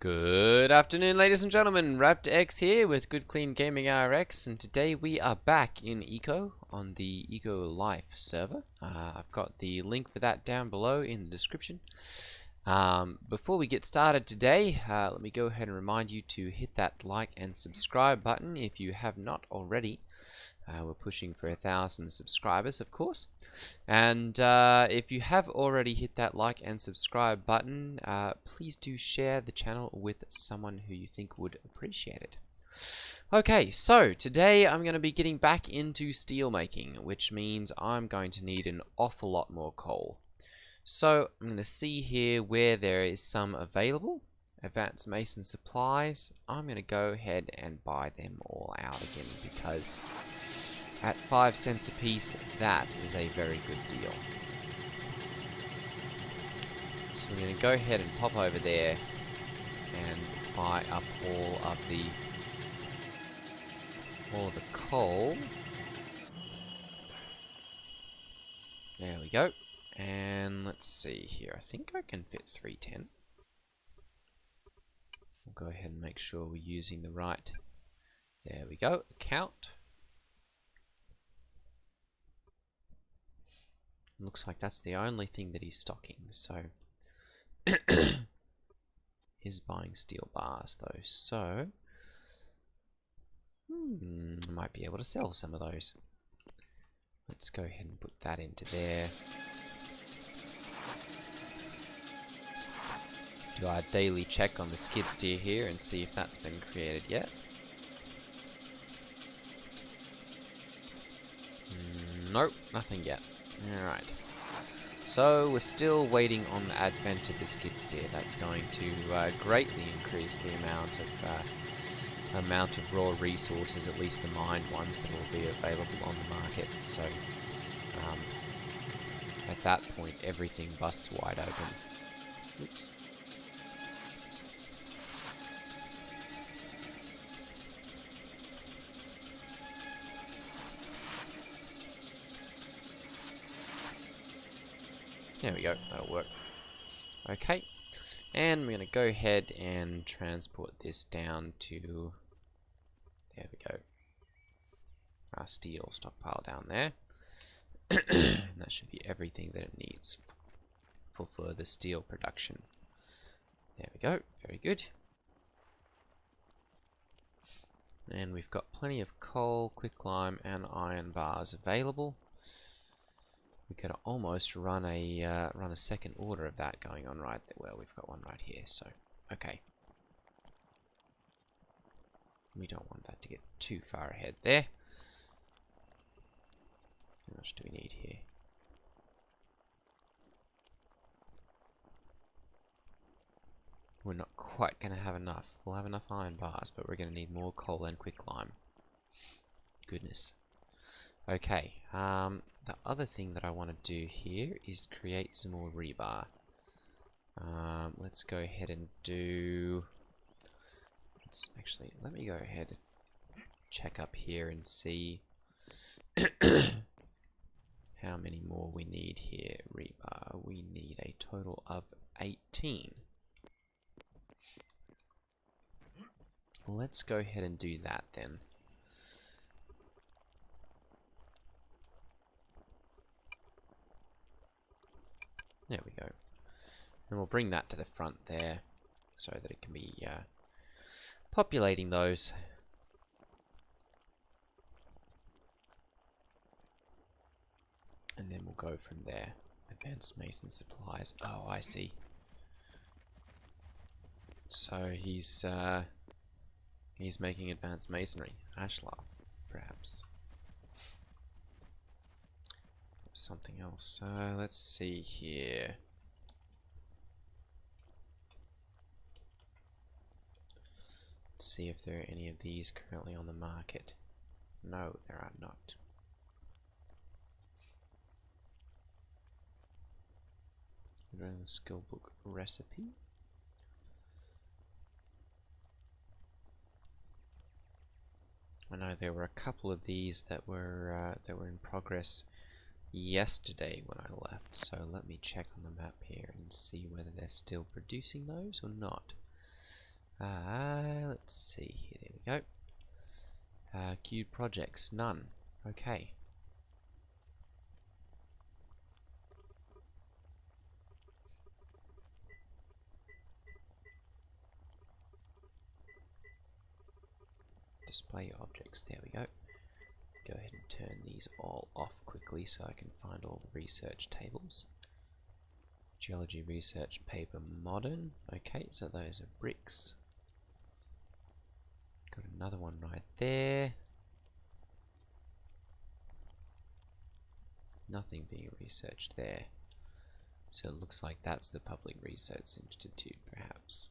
Good afternoon, ladies and gentlemen. Raptor X here with Good Clean Gaming RX, and today we are back in Eco on the ECOlife server. I've got the link for that down below in the description. Before we get started today, let me go ahead and remind you to hit that like and subscribe button if you have not already. We're pushing for 1,000 subscribers, of course. And if you have already hit that like and subscribe button, please do share the channel with someone who you think would appreciate it. Okay, so today I'm going to be getting back into steel making, which means I'm going to need an awful lot more coal. So I'm going to see here where there is some available. Advanced Mason supplies. I'm going to go ahead and buy them all out again because at 5 cents a piece, that is a very good deal. So we're going to go ahead and pop over there and buy up all of the coal. There we go. And let's see here. I think I can fit 310. We'll go ahead and make sure we're using the right. There we go. Account. Looks like that's the only thing that he's stocking, so he's buying steel bars though, so might be able to sell some of those. Let's go ahead and put that into there. Do our daily check on the skid steer here and see if that's been created yet. Nope, nothing yet. Alright, so we're still waiting on the advent of the skid steer. That's going to greatly increase the amount of raw resources, at least the mined ones, that will be available on the market. So at that point everything busts wide open. Oops. There we go, that'll work. Okay, and we're going to go ahead and transport this down to, there we go, our steel stockpile down there. And that should be everything that it needs for further steel production. There we go, very good. And we've got plenty of coal, quicklime, and iron bars available. We could almost run a second order of that going on right there. Well, we've got one right here, so okay. We don't want that to get too far ahead there. How much do we need here? We're not quite going to have enough. We'll have enough iron bars, but we're going to need more coal and quicklime. Goodness. Okay, the other thing that I want to do here is create some more rebar. Let's go ahead and do... let me go ahead and check up here and see how many more we need here. Rebar, we need a total of 18. Let's go ahead and do that then. There we go. And we'll bring that to the front there so that it can be populating those. And then we'll go from there. Advanced Mason supplies. Oh, I see. So he's making advanced masonry. Ashlar, perhaps. Something else. Let's see here. Let's see if there are any of these currently on the market. No, there are not. We're doing the skill book recipe. I know there were a couple of these that were in progress yesterday when I left, so let me check on the map here and see whether they're still producing those or not. Let's see here. There we go. Queued projects, none. Okay. Display objects. There we go. Go ahead and turn these all off quickly so I can find all the research tables. Geology research paper modern. Okay, so those are bricks. Got another one right there. Nothing being researched there. So it looks like that's the Public Research Institute, perhaps.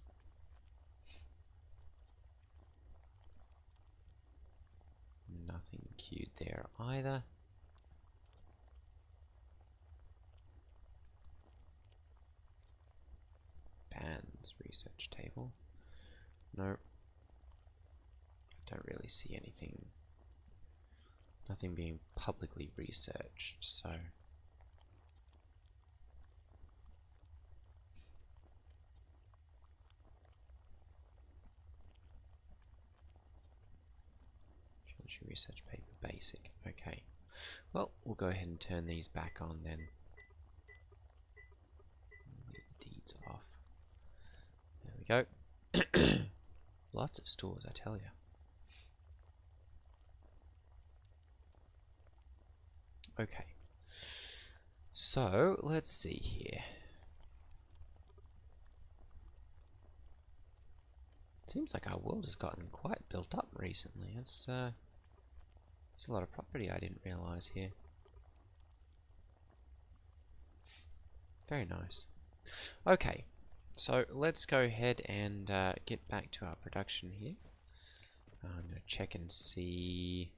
Nothing queued there either. Bands research table. No. I don't really see anything. Nothing being publicly researched, so. Geology research paper basic. Okay. Well, we'll go ahead and turn these back on then. Leave the deeds off. There we go. Lots of stores, I tell you. Okay. So, let's see here. Seems like our world has gotten quite built up recently. It's a lot of property I didn't realize here. Very nice. Okay, so let's go ahead and get back to our production here. I'm going to check and see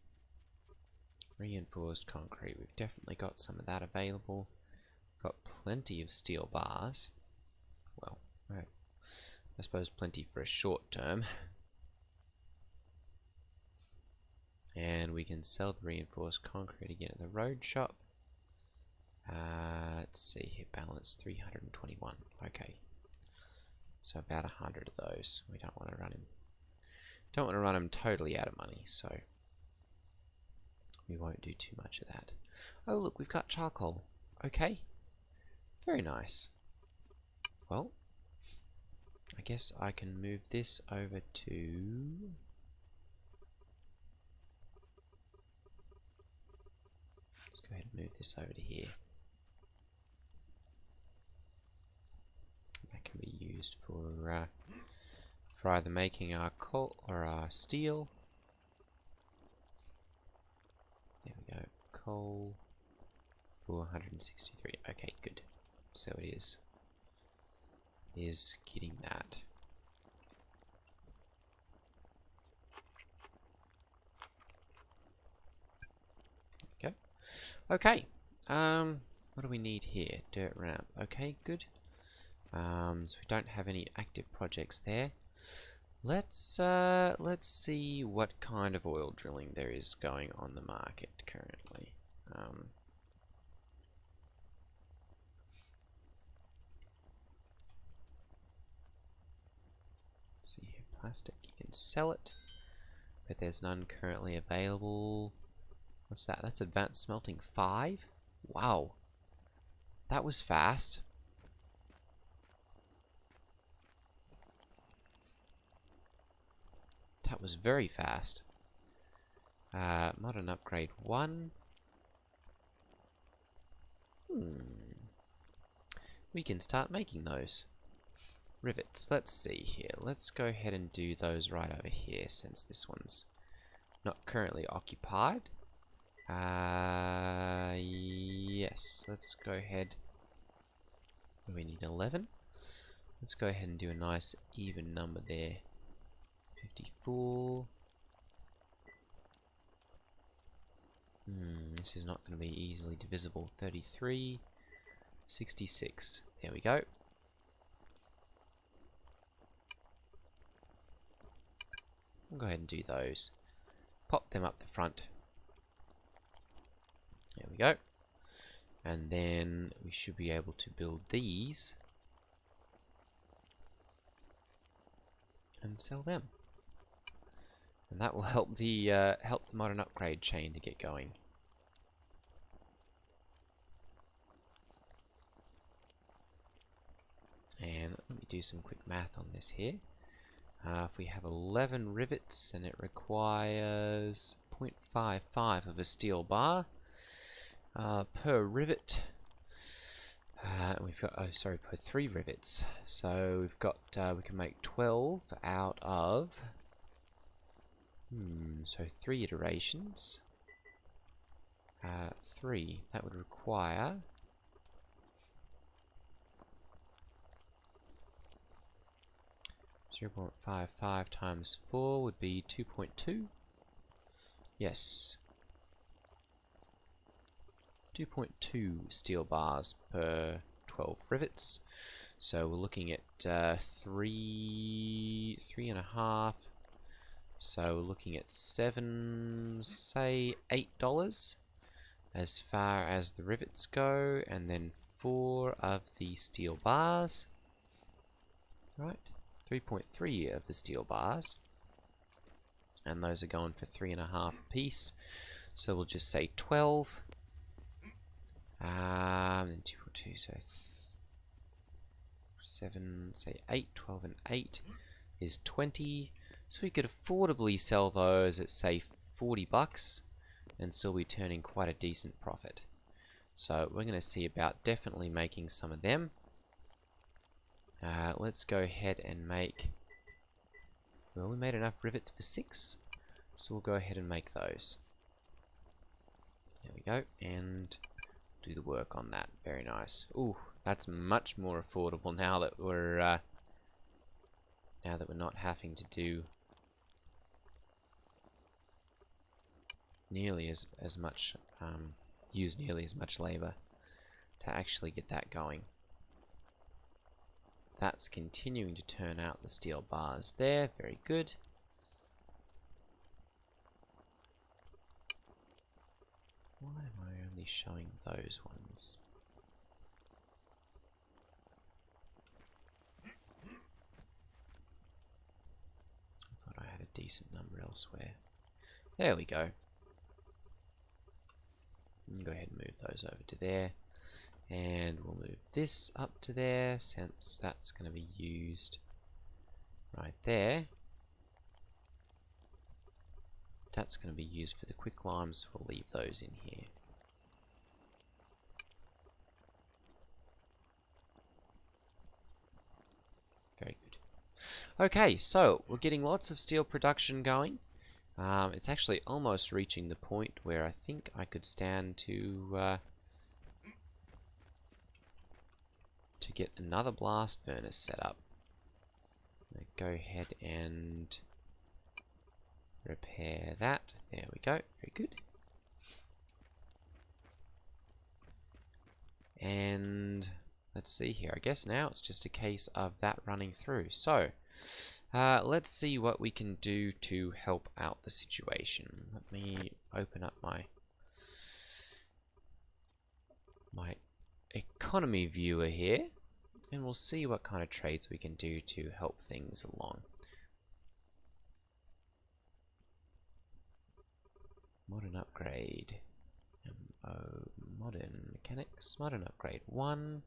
reinforced concrete. We've definitely got some of that available. Got plenty of steel bars. Well, right. I suppose plenty for a short term. And we can sell the reinforced concrete again at the road shop. Let's see here, balance 321. Okay, so about 100 of those. We don't want to run him totally out of money, so we won't do too much of that. Oh look, we've got charcoal. Okay, very nice. Well, I guess I can move this over to. Let's go ahead and move this over to here. That can be used for either making our coal or our steel. There we go. Coal for 163. Okay, good. So it is getting that. Okay. Okay. What do we need here? Dirt ramp. Okay, good. So we don't have any active projects there. Let's see what kind of oil drilling there is going on the market currently. Let's see here, plastic. You can sell it, but there's none currently available. What's that? That's Advanced Smelting 5? Wow. That was fast. That was very fast. Modern Upgrade 1. We can start making those. Rivets. Let's see here. Let's go ahead and do those right over here since this one's not currently occupied. Yes. Let's go ahead. We need 11. Let's go ahead and do a nice even number there. 54. This is not going to be easily divisible. 33. 66. There we go. We'll go ahead and do those. Pop them up the front. There we go. And then we should be able to build these. and sell them. And that will help the modern upgrade chain to get going. And let me do some quick math on this here. If we have 11 rivets and it requires 0.55 of a steel bar per rivet, we've got, oh sorry, per 3 rivets. So we've got, we can make 12 out of, so 3 iterations. 3, that would require 0.55 times 4 would be 2.2. Yes. 2.2 steel bars per 12 rivets. So we're looking at 3.5. So we're looking at 7, say $8 as far as the rivets go, and then 4 of the steel bars. Right. 3.3 of the steel bars, and those are going for 3.5 a piece, so we'll just say 12, then 2.2, so 7, say 8, 12 and 8 is 20, so we could affordably sell those at say $40 and still be turning quite a decent profit. So we're going to see about definitely making some of them. Let's go ahead and make, well, we made enough rivets for 6, so we'll go ahead and make those. There we go, and do the work on that. Very nice. Ooh, that's much more affordable now that we're not having to do nearly as much, use nearly as much labor to actually get that going. That's continuing to turn out the steel bars there. Very good. Why am I only showing those ones? I thought I had a decent number elsewhere. There we go. Go ahead and move those over to there. And we'll move this up to there, since that's going to be used right there. That's going to be used for the quicklime, so we'll leave those in here. Very good. Okay, so we're getting lots of steel production going. It's actually almost reaching the point where I think I could stand to get another blast furnace set up. Go ahead and repair that. There we go. Very good. And let's see here. I guess now it's just a case of that running through. So let's see what we can do to help out the situation. Let me open up my economy viewer here, and we'll see what kind of trades we can do to help things along. Modern upgrade. Modern mechanics. Modern upgrade 1.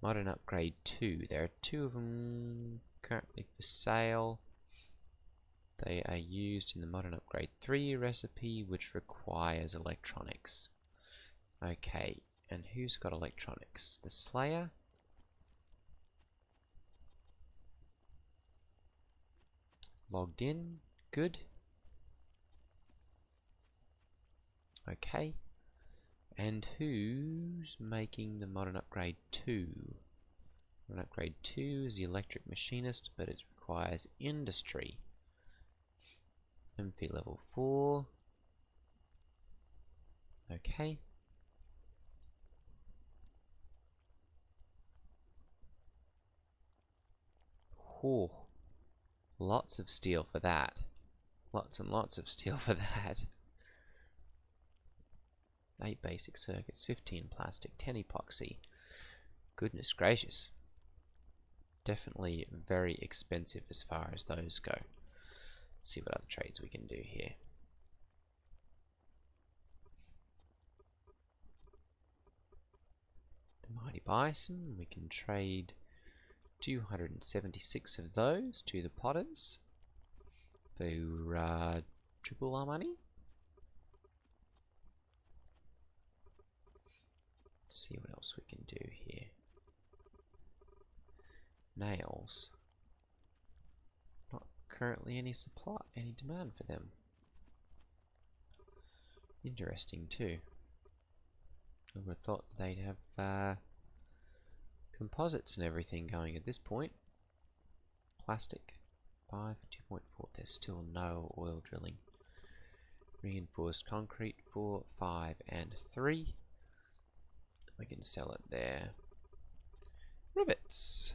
Modern upgrade 2. There are 2 of them currently for sale. They are used in the modern upgrade 3 recipe, which requires electronics. Okay, and who's got electronics? The Slayer. Logged in. Good. Okay. And who's making the modern upgrade 2? Modern upgrade 2 is the electric machinist, but it requires industry. MP level 4. Okay. Oh, lots of steel for that. Lots and lots of steel for that. 8 basic circuits, 15 plastic, 10 epoxy. Goodness gracious. Definitely very expensive as far as those go. Let's see what other trades we can do here. The Mighty Bison, we can trade 276 of those to the Potters for triple our money. Let's see what else we can do here. Nails. Not currently any demand for them. Interesting too. I would have thought they'd have composites and everything going at this point. Plastic, 5, 2.4. There's still no oil drilling. Reinforced concrete, 4, 5, and 3. We can sell it there. Rivets.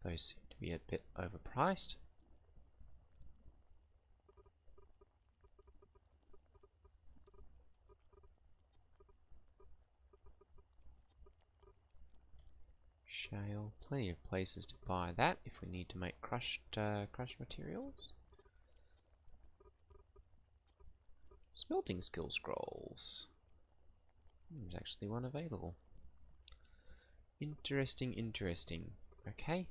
Those seem to be a bit overpriced. Shale, plenty of places to buy that if we need to make crushed materials. Smelting skill scrolls. There's actually one available. Interesting, interesting. Okay.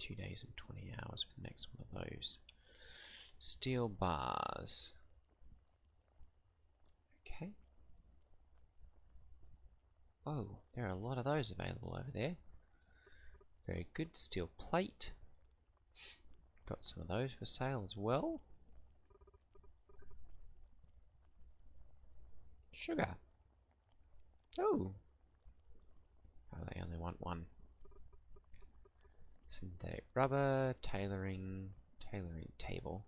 2 days and 20 hours for the next one of those. Steel bars. Okay. Oh, there are a lot of those available over there. Very good. Steel plate. Got some of those for sale as well. Sugar. Oh. Oh, they only want one. Synthetic rubber, tailoring table.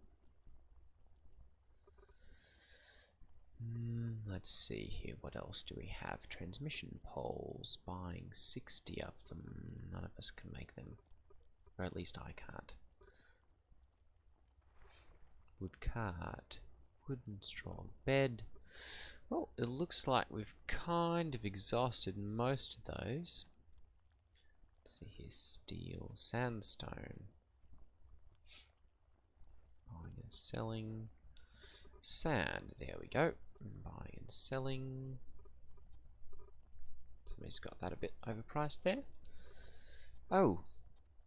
Let's see here, what else do we have? Transmission poles, buying 60 of them. None of us can make them. Or at least I can't. Wood cart, wooden straw bed. Well, it looks like we've kind of exhausted most of those. Let's see here, steel, sandstone. Buying and selling. Sand, there we go. Buying and selling. Somebody's got that a bit overpriced there. Oh,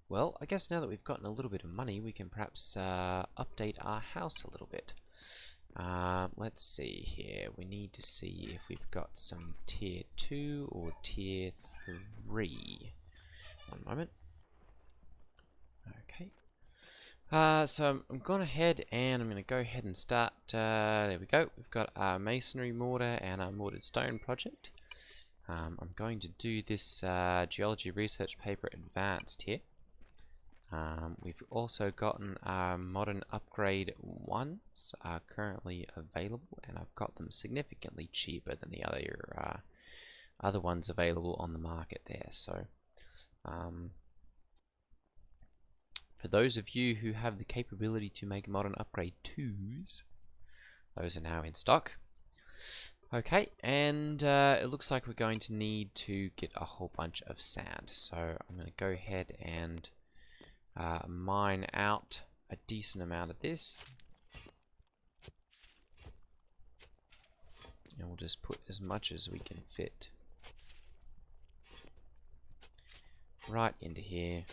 well, I guess now that we've gotten a little bit of money, we can perhaps update our house a little bit. Let's see here. We need to see if we've got some tier 2 or tier 3. One moment. Okay. So I'm going ahead and I'm going to go ahead and start. There we go. We've got our masonry mortar and our mortared stone project. I'm going to do this geology research paper advanced here. We've also gotten our modern upgrade 1's are currently available, and I've got them significantly cheaper than the other ones available on the market there. So for those of you who have the capability to make modern upgrade 2's, those are now in stock. Okay, and it looks like we're going to need to get a whole bunch of sand. So I'm going to go ahead and mine out a decent amount of this. And we'll just put as much as we can fit right into here.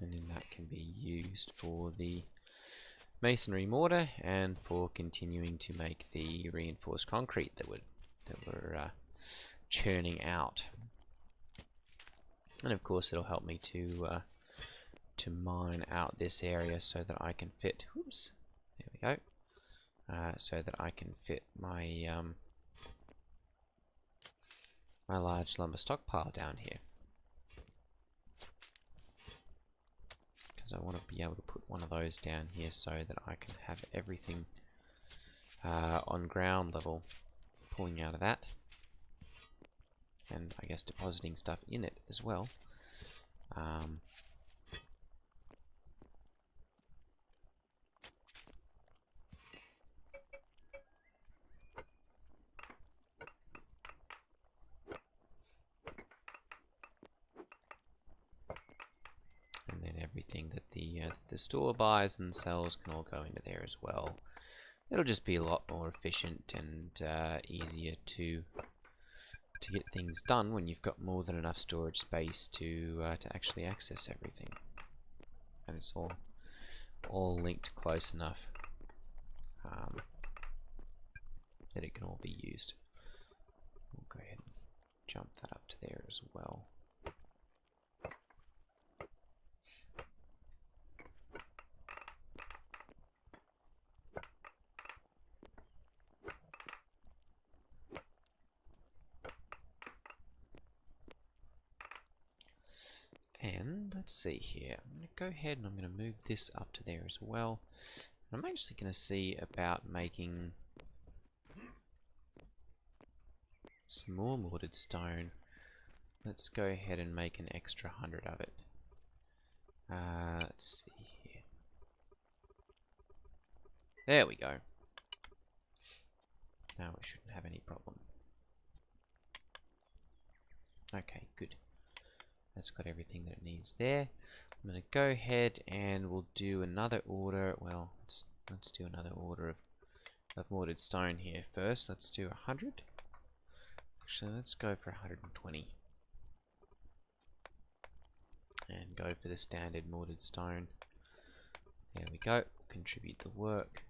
And then that can be used for the masonry mortar and for continuing to make the reinforced concrete that we're churning out. And of course it'll help me to mine out this area so that I can fit, whoops, there we go, so that I can fit my my large lumber stockpile down here. Because I want to be able to put one of those down here so that I can have everything on ground level, pulling out of that, and I guess depositing stuff in it as well. And then everything that the store buys and sells can all go into there as well. It'll just be a lot more efficient and easier to get things done when you've got more than enough storage space to actually access everything, and it's all linked close enough that it can all be used. We'll go ahead and jump that up to there as well. And let's see here. I'm going to go ahead and I'm going to move this up to there as well. And I'm actually going to see about making some more mortared stone. Let's go ahead and make an extra 100 of it. Let's see here. There we go. Now we shouldn't have any problem. Okay, good. That's got everything that it needs there. I'm going to go ahead and we'll do another order. Well, let's do another order of mortared stone here first. Let's do 100. Actually, let's go for 120. And go for the standard mortared stone. There we go. Contribute the work.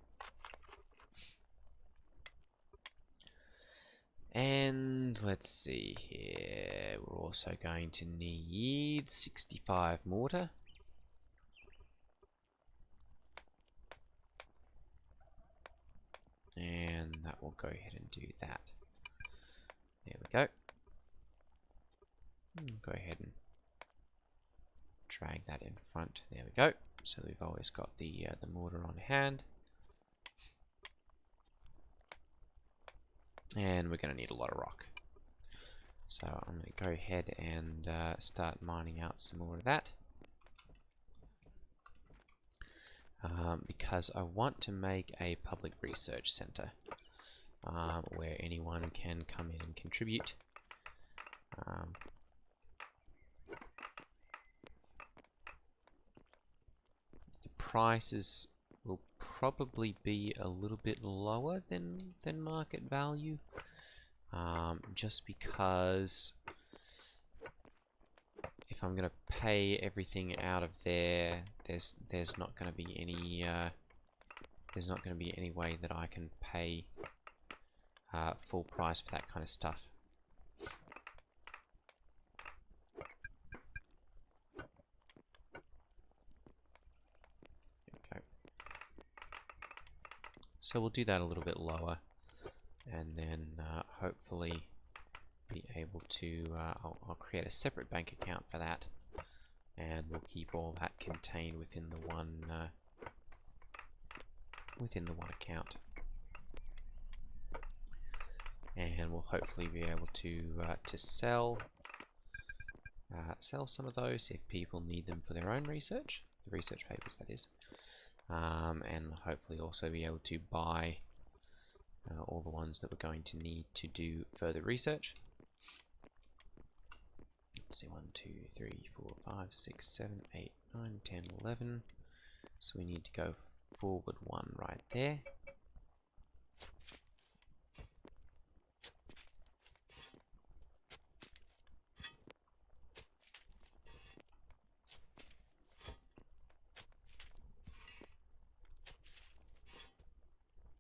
And let's see here. We're also going to need 65 mortar. And that will go ahead and do that. There we go. Go ahead and drag that in front. There we go. So we've always got the mortar on hand. And we're going to need a lot of rock. So I'm going to go ahead and start mining out some more of that. Because I want to make a public research center where anyone can come in and contribute. The prices will probably be a little bit lower than market value, just because if I'm going to pay everything out of there, there's not going to be any way that I can pay full price for that kind of stuff. Okay. So we'll do that a little bit lower, and then hopefully be able to, I'll create a separate bank account for that, and we'll keep all that contained within the one account, and we'll hopefully be able to sell some of those if people need them for their own research, the research papers that is, and hopefully also be able to buy all the ones that we're going to need to do further research. Let's see, 1, 2, 3, 4, 5, 6, 7, 8, 9, 10, 11. So we need to go forward 1 right there.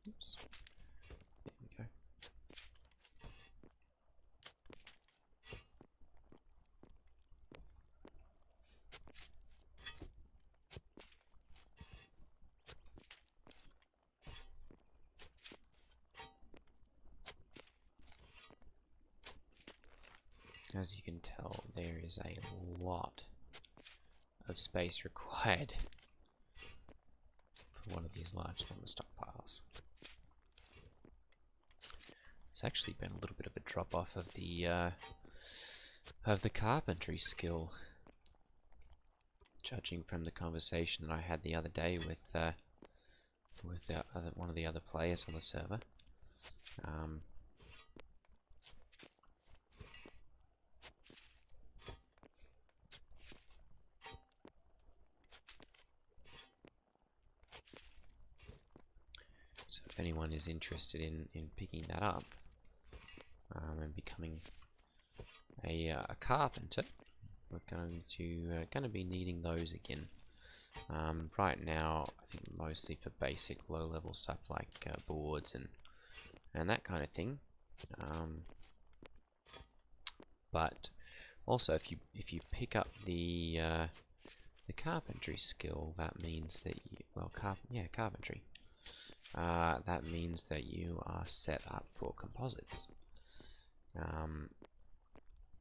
Oops. There we go. As you can tell, there is a lot of space required for one of these large number stockpiles. There's actually been a little bit of a drop off of the carpentry skill, judging from the conversation that I had the other day with one of the other players on the server. So if anyone is interested in picking that up and becoming a carpenter, we're going to be needing those again. Right now, I think mostly for basic low-level stuff like boards and that kind of thing. But also, if you pick up the carpentry skill, that means that carpentry. That means that you are set up for composites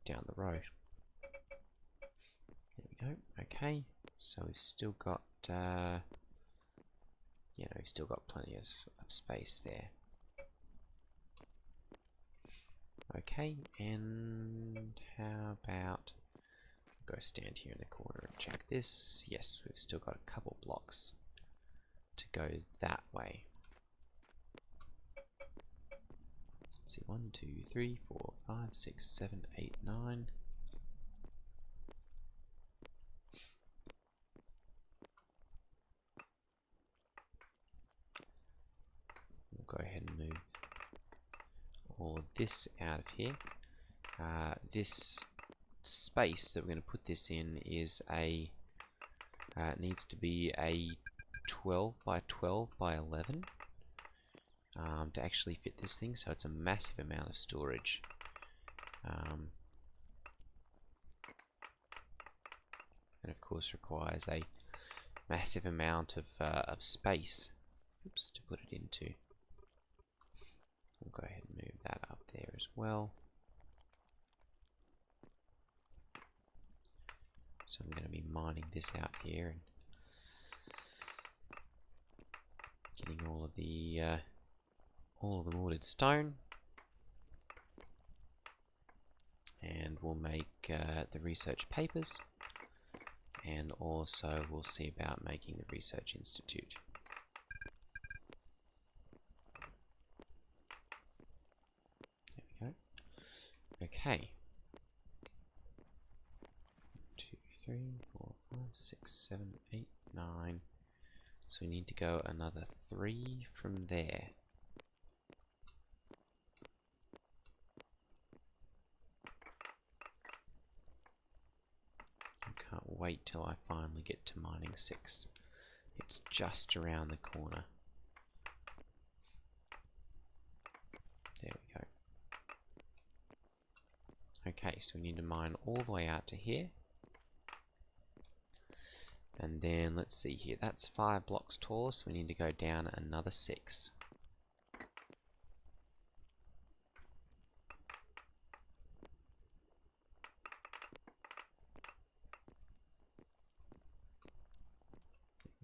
down the road. There we go. Okay, so we've still got we've still got plenty of space there. Okay, and how about go stand here in the corner and check this? Yes, we've still got a couple blocks to go that way. Let's see, 1, 2, 3, 4, 5, 6, 7, 8, 9. We'll go ahead and move all of this out of here. This space that we're going to put this in is needs to be a 12 by 12 by 11 to actually fit this thing, so it's a massive amount of storage. And of course requires a massive amount of space, to put it into. We'll go ahead and move that up there as well. So I'm going to be mining this out here and getting all of the mortared stone, and we'll make the research papers, and also we'll see about making the research institute. There we go. Okay. 2, 3, 4, 5, 6, 7, 8, 9. So we need to go another 3 from there. I can't wait till I finally get to mining 6. It's just around the corner. There we go. Okay, so we need to mine all the way out to here. And then, let's see here, that's 5 blocks tall, so we need to go down another 6.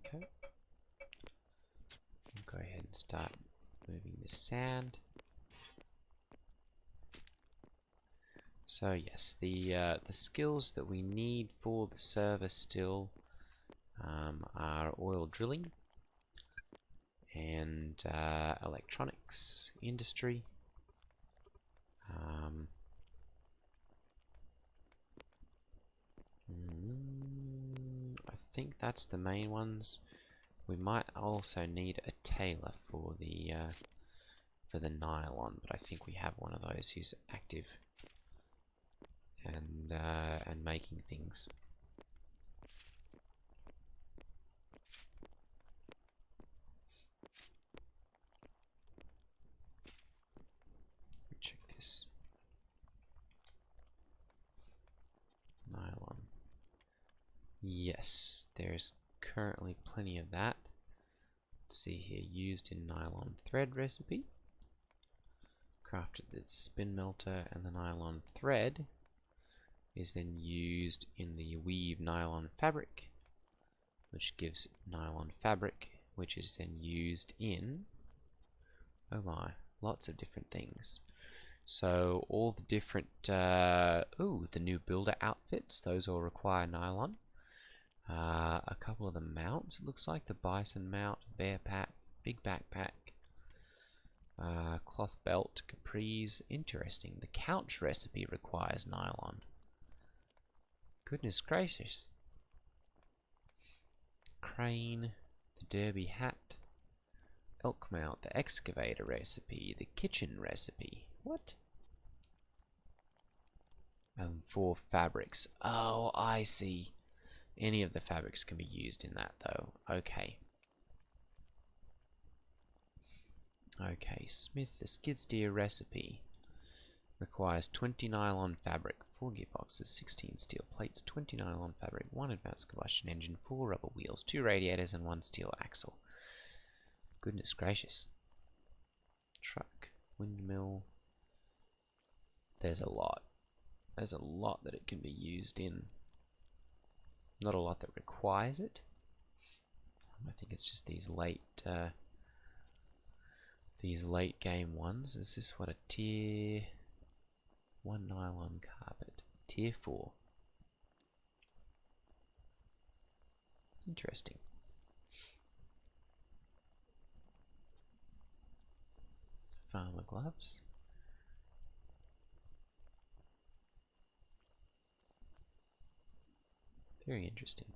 Okay. We'll go ahead and start moving the sand. So yes, the skills that we need for the server still are oil drilling and electronics industry. I think that's the main ones. We might also need a tailor for the nylon, but I think we have one of those who's active and making things. Check this. Nylon. Yes, there's currently plenty of that. Let's see here, used in nylon thread recipe. Crafted the spin melter, and the nylon thread is then used in the weave nylon fabric, which gives nylon fabric, which is then used in, oh my, lots of different things. So all the different, ooh, the new builder outfits, those all require nylon. A couple of the mounts, it looks like, the bison mount, bear pack, big backpack, cloth belt, capris, interesting. The couch recipe requires nylon. Goodness gracious. Crane, the derby hat, elk mount, the excavator recipe, the kitchen recipe. What? 4 fabrics. Oh, I see. Any of the fabrics can be used in that, though. Okay. Okay, Smith, the skid steer recipe requires 20 nylon fabric, 4 gearboxes, 16 steel plates, 20 nylon fabric, 1 advanced combustion engine, 4 rubber wheels, 2 radiators, and 1 steel axle. Goodness gracious. Truck, windmill. There's a lot. There's a lot that it can be used in. Not a lot that requires it. I think it's just these late game ones. Is this what, a tier 1 nylon carpet? Tier 4. Interesting. Farmer gloves. Very interesting.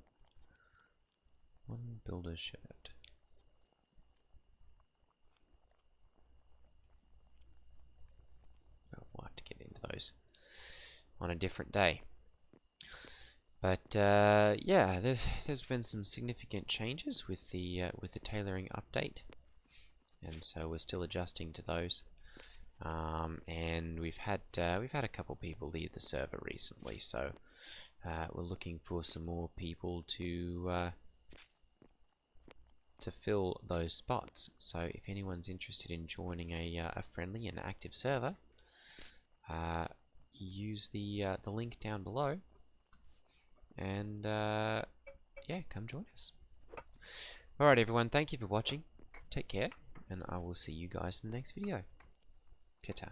1 builder's shirt. Oh, we'll have to get into those on a different day. But yeah, there's been some significant changes with the tailoring update, and so we're still adjusting to those. And we've had a couple people leave the server recently, so we're looking for some more people to fill those spots. So if anyone's interested in joining a friendly and active server, use the link down below, and yeah, come join us. Alright everyone, thank you for watching. Take care, and I will see you guys in the next video. Ta-ta.